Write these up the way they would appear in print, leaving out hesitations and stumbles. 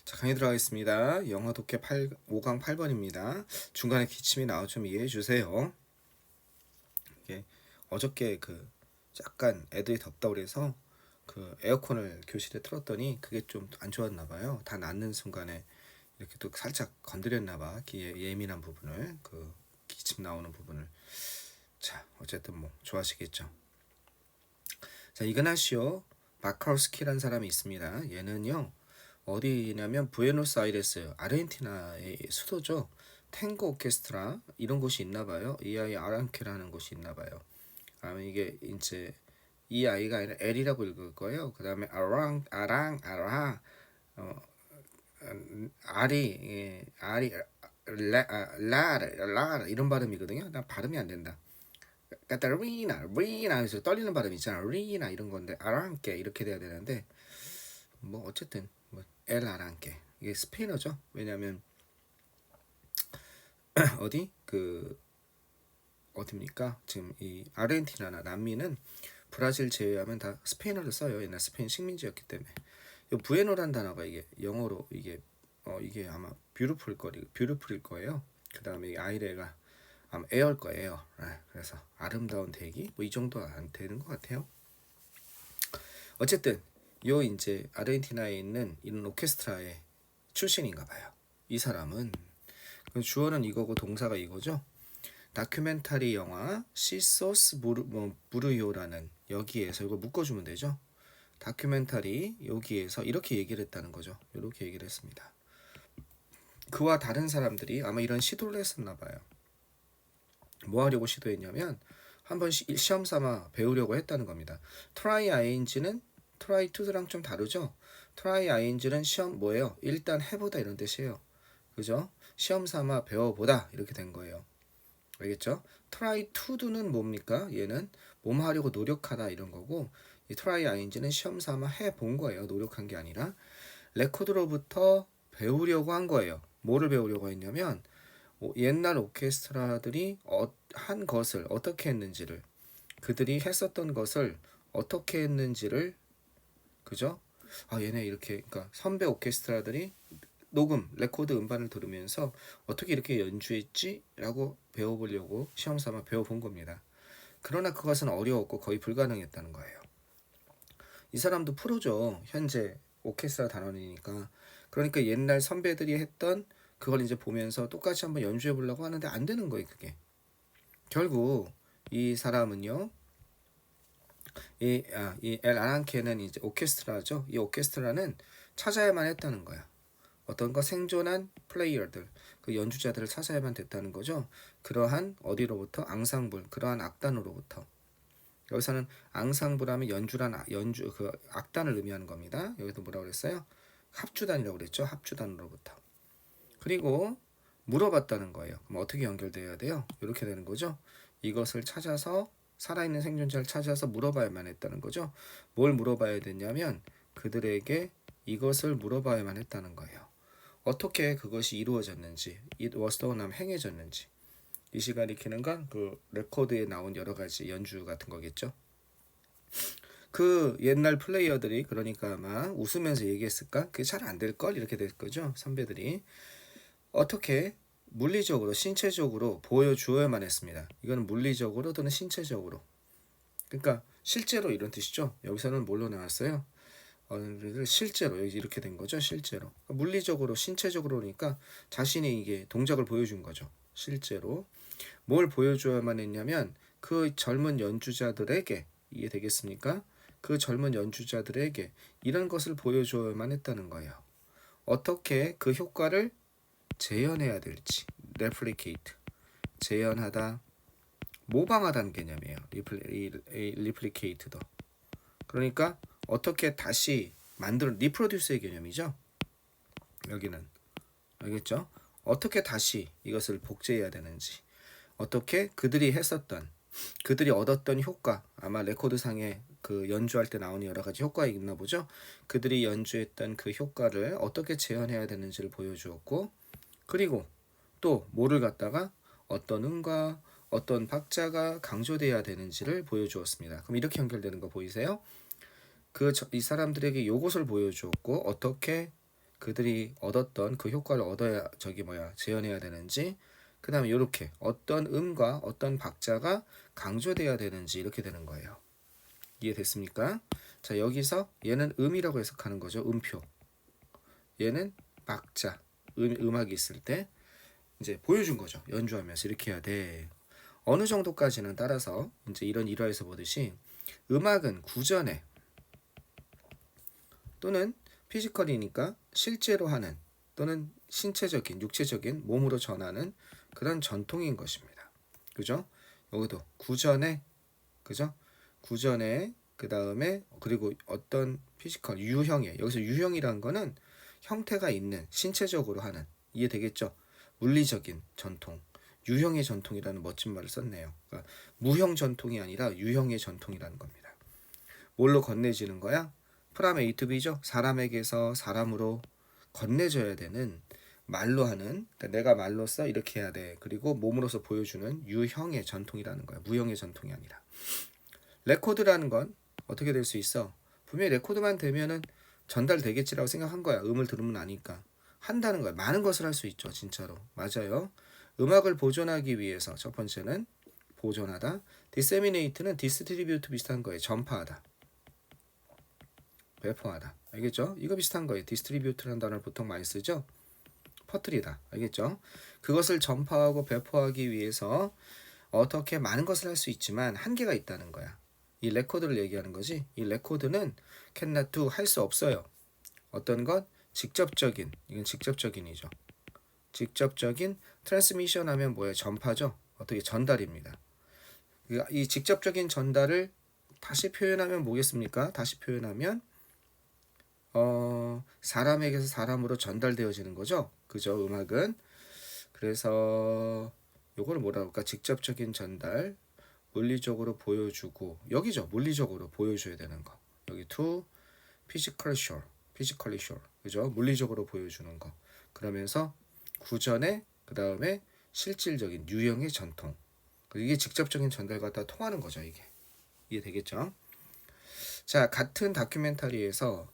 자, 강의 들어가겠습니다. 영어 독해 5강 8번입니다. 중간에 기침이 나와 좀 이해해 주세요. 이게 어저께 약간 애들이 덥다고 그래서 에어컨을 교실에 틀었더니 그게 좀 안 좋았나 봐요. 다 낫는 순간에 이렇게 또 살짝 건드렸나 봐. 예민한 부분을 기침 나오는 부분을. 자, 어쨌든 뭐 좋아하시겠죠. 자, 이그나시오 바카우스키라는 사람이 있습니다. 얘는요. 어디냐면 부에노스아이레스 아르헨티나의 수도죠. 탱고 오케스트라 이런 곳이 있나 봐요. 이 아이 아랑케라는 곳이 있나 봐요. 이게 이제 이 아이가 아니라 L이라고 읽을 거예요. 그 다음에 아랑 어, 아리 라 이런 발음이거든요. 나 발음이 안 된다. 리나 해서 떨리는 발음 있잖아. 리나 이런 건데 아랑케 이렇게 돼야 되는데 뭐 어쨌든 엘 아랑케 이게 스페인어죠. 왜냐하면 어디입니까? 지금 이 아르헨티나나 남미는 브라질 제외하면 다 스페인어를 써요. 옛날 스페인 식민지였기 때문에. 이 부에노란 단어가 이게 영어로 이게 아마 뷰티풀일 거예요. 그 다음에 아이레가 아마 에어일 거예요. 그래서 아름다운 대기 뭐 이 정도 안 되는 것 같아요. 어쨌든 요 이제 아르헨티나에 있는 이런 오케스트라의 출신인가 봐요. 이 사람은 주어는 이거고 동사가 이거죠. 다큐멘터리 영화 시소스 무르요라는 여기에서 이거 묶어주면 되죠. 다큐멘터리 여기에서 이렇게 얘기를 했다는 거죠. 이렇게 얘기를 했습니다. 그와 다른 사람들이 아마 이런 시도를 했었나 봐요. 뭐 하려고 시도했냐면 한번 시험 삼아 배우려고 했다는 겁니다. try ing는 try to랑 좀 다르죠. try ing는 시험 뭐예요? 일단 해보다 이런 뜻이에요. 그죠? 시험 삼아 배워보다 이렇게 된 거예요. 알겠죠? try to do는 뭡니까? 얘는 몸 하려고 노력하다 이런 거고 이 try ing는 시험 삼아 해본 거예요. 노력한 게 아니라 레코드로부터 배우려고 한 거예요. 뭐를 배우려고 했냐면 옛날 오케스트라들이 한 것을 어떻게 했는지를 그들이 했었던 것을 어떻게 했는지를 그죠? 얘네 이렇게 그러니까 선배 오케스트라들이 녹음, 레코드 음반을 들으면서 어떻게 이렇게 연주했지? 라고 배워보려고 시험 삼아 배워본 겁니다. 그러나 그것은 어려웠고 거의 불가능했다는 거예요. 이 사람도 프로죠. 현재 오케스트라 단원이니까. 그러니까 옛날 선배들이 했던 그걸 이제 보면서 똑같이 한번 연주해 보려고 하는데 안 되는 거예요, 그게. 결국 이 사람은요. 이 엘 아랑케는 이제 오케스트라죠. 이 오케스트라는 찾아야만 했다는 거야. 어떤 거 생존한 플레이어들, 그 연주자들을 찾아야만 됐다는 거죠. 그러한 어디로부터 앙상블, 그러한 악단으로부터. 여기서는 앙상블하면 연주 그 악단을 의미하는 겁니다. 여기서 뭐라고 그랬어요? 합주단이라고 그랬죠. 합주단으로부터. 그리고 물어봤다는 거예요. 그럼 어떻게 연결돼야 돼요? 이렇게 되는 거죠. 이것을 찾아서 살아있는 생존자를 찾아서 물어봐야만 했다는 거죠. 뭘 물어봐야 됐냐면 그들에게 이것을 물어봐야만 했다는 거예요. 어떻게 그것이 이루어졌는지, it was done 하면 행해졌는지. 이 시간 익히는 건 그 레코드에 나온 여러 가지 연주 같은 거겠죠. 그 옛날 플레이어들이 그러니까 아마 웃으면서 얘기했을까? 그게 잘 안 될 걸 이렇게 될 거죠. 선배들이 어떻게 물리적으로 신체적으로 보여주어야만 했습니다. 이거는 물리적으로 또는 신체적으로. 그러니까 실제로 이런 뜻이죠. 여기서는 뭘로 나왔어요? 실제로 여기 이렇게 된 거죠. 실제로 물리적으로 신체적으로니까 자신이 이게 동작을 보여준 거죠. 실제로 뭘 보여줘야만 했냐면 그 젊은 연주자들에게 이해 되겠습니까? 그 젊은 연주자들에게 이런 것을 보여줘야만 했다는 거예요. 어떻게 그 효과를 재현해야 될지. replicate 재현하다, 모방하다는 개념이에요. replicate도. 그러니까 어떻게 다시 만들어 리프로듀스의 개념이죠. 여기는 알겠죠? 어떻게 다시 이것을 복제해야 되는지, 어떻게 그들이 했었던 그들이 얻었던 효과, 아마 레코드상에 그 연주할 때 나오는 여러 가지 효과가 있나 보죠. 그들이 연주했던 그 효과를 어떻게 재현해야 되는지를 보여주었고, 그리고 또 뭐를 갖다가 어떤 음과 어떤 박자가 강조돼야 되는지를 보여주었습니다. 그럼 이렇게 연결되는 거 보이세요? 이 사람들에게 요것을 보여주었고 어떻게 그들이 얻었던 그 효과를 얻어야 재현해야 되는지, 그 다음에 이렇게 어떤 음과 어떤 박자가 강조돼야 되는지 이렇게 되는 거예요. 이해됐습니까? 자, 여기서 얘는 음이라고 해석하는 거죠. 음표. 얘는 박자, 음악이 있을 때 이제 보여준 거죠. 연주하면서 이렇게 해야 돼. 어느 정도까지는 따라서 이제 이런 일화에서 보듯이 음악은 구전에 또는 피지컬이니까 실제로 하는 또는 신체적인 육체적인 몸으로 전하는 그런 전통인 것입니다. 그죠? 여기도 구전에, 그죠? 구전에 그 다음에 그리고 어떤 피지컬 유형의, 여기서 유형이란 거는 형태가 있는 신체적으로 하는, 이해되겠죠? 물리적인 전통, 유형의 전통이라는 멋진 말을 썼네요. 그러니까 무형 전통이 아니라 유형의 전통이라는 겁니다. 뭘로 건네지는 거야? 프람 A to B죠. 사람에게서 사람으로 건네져야 되는 말로 하는, 그러니까 내가 말로써 이렇게 해야 돼. 그리고 몸으로서 보여주는 유형의 전통이라는 거야. 무형의 전통이 아니라. 레코드라는 건 어떻게 될 수 있어? 분명히 레코드만 되면은 전달되겠지라고 생각한 거야. 음을 들으면 아니까. 한다는 거야. 많은 것을 할 수 있죠. 진짜로. 맞아요. 음악을 보존하기 위해서 첫 번째는 보존하다. disseminate는 distribute 비슷한 거예요. 전파하다. 배포하다. 알겠죠? 이거 비슷한 거예요. distribute라는 단어를 보통 많이 쓰죠? 퍼뜨리다. 알겠죠? 그것을 전파하고 배포하기 위해서 어떻게 많은 것을 할 수 있지만 한계가 있다는 거야. 이 레코드를 얘기하는 거지. 이 레코드는 cannot do, 할 수 없어요. 어떤 것? 직접적인, 이건 직접적인이죠. 직접적인 트랜스미션 하면 뭐예요? 전파죠. 어떻게 전달입니다. 이 직접적인 전달을 다시 표현하면 뭐겠습니까? 다시 표현하면 사람에게서 사람으로 전달되어지는 거죠. 그죠? 음악은. 그래서 요걸 뭐라 그럴까? 직접적인 전달, 물리적으로 보여주고, 여기죠. 물리적으로 보여줘야 되는 거. 여기 to physically show, 그죠? 물리적으로 보여주는 거. 그러면서 구전에 그 다음에 실질적인 유형의 전통. 이게 직접적인 전달과 다 통하는 거죠. 이게 이해되겠죠? 자, 같은 다큐멘터리에서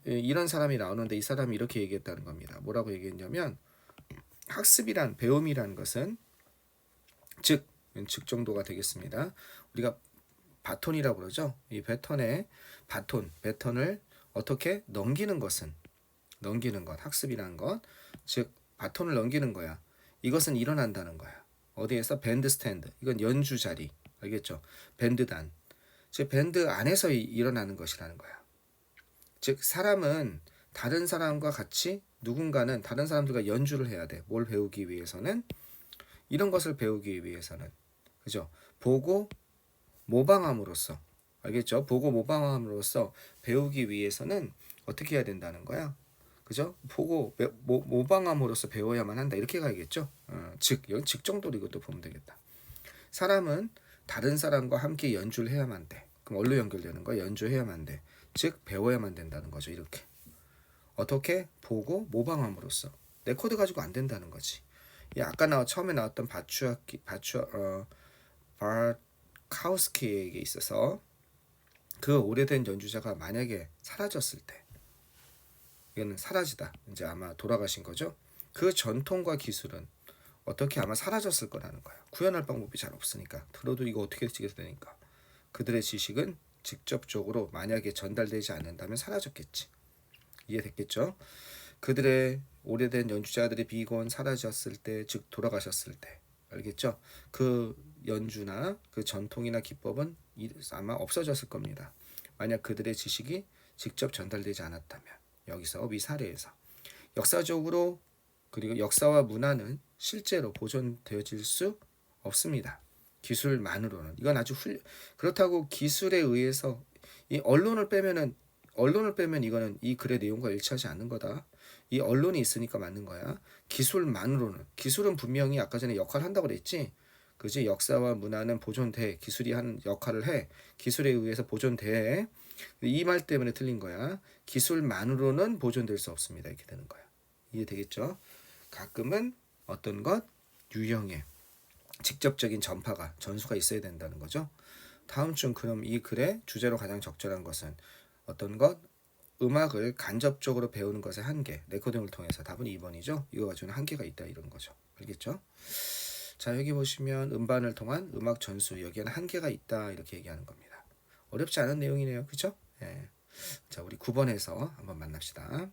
이런 사람이 나오는데 이 사람이 이렇게 얘기했다는 겁니다. 뭐라고 얘기했냐면 학습이란, 배움이란 것은 즉 정도가 되겠습니다. 우리가 바톤이라고 그러죠. 이 배턴을 어떻게 넘기는 것은, 넘기는 것, 학습이란 것, 즉 바톤을 넘기는 거야. 이것은 일어난다는 거야. 어디에서? 밴드 스탠드. 이건 연주 자리. 알겠죠? 밴드단. 즉 밴드 안에서 일어나는 것이라는 거야. 즉 사람은 다른 사람과 같이, 누군가는 다른 사람들과 연주를 해야 돼. 뭘 배우기 위해서는? 이런 것을 배우기 위해서는, 그죠? 보고 모방함으로써, 알겠죠? 보고 모방함으로써 배우기 위해서는 어떻게 해야 된다는 거야? 그죠? 보고 모방함으로써 배워야만 한다. 이렇게 가야겠죠? 여기 즉 정도로 이것도 보면 되겠다. 사람은 다른 사람과 함께 연주를 해야만 돼. 그럼 뭘로 연결되는 거야? 연주해야만 돼. 즉 배워야만 된다는 거죠. 이렇게. 어떻게? 보고 모방함으로써. 레코드 가지고 안 된다는 거지. 아까 처음에 나왔던 바카우스키에게 있어서 그 오래된 연주자가 만약에 사라졌을 때, 이거는 사라지다. 이제 아마 돌아가신 거죠. 그 전통과 기술은 어떻게 아마 사라졌을 거라는 거야. 구현할 방법이 잘 없으니까. 들어도 이거 어떻게 되니까. 그들의 지식은 직접적으로 만약에 전달되지 않는다면 사라졌겠지. 이해됐겠죠? 그들의 오래된 연주자들이 비건 사라졌을 때, 즉 돌아가셨을 때, 알겠죠? 그 연주나 그 전통이나 기법은 아마 없어졌을 겁니다. 만약 그들의 지식이 직접 전달되지 않았다면. 여기서 위 사례에서 역사적으로, 그리고 역사와 문화는 실제로 보존되어질 수 없습니다. 기술만으로는. 이건 아주 그렇다고 기술에 의해서 이 언론을 빼면 이거는 이 글의 내용과 일치하지 않는 거다. 이 언론이 있으니까 맞는 거야. 기술은 분명히 아까 전에 역할을 한다고 그랬지. 그지? 역사와 문화는 보존돼. 기술이 하는 역할을 해. 기술에 의해서 보존돼. 이 말 때문에 틀린 거야. 기술만으로는 보존될 수 없습니다. 이렇게 되는 거야. 이해되겠죠? 가끔은 어떤 것? 유형의 직접적인 전수가 있어야 된다는 거죠. 다음 중 그럼 이 글의 주제로 가장 적절한 것은 어떤 것? 음악을 간접적으로 배우는 것의 한계, 레코딩을 통해서 답은 2번이죠. 이거 가지고는 한계가 있다 이런 거죠. 알겠죠? 자, 여기 보시면 음반을 통한 음악 전수, 여기에는 한계가 있다 이렇게 얘기하는 겁니다. 어렵지 않은 내용이네요. 그죠? 예. 자, 우리 9번에서 한번 만납시다.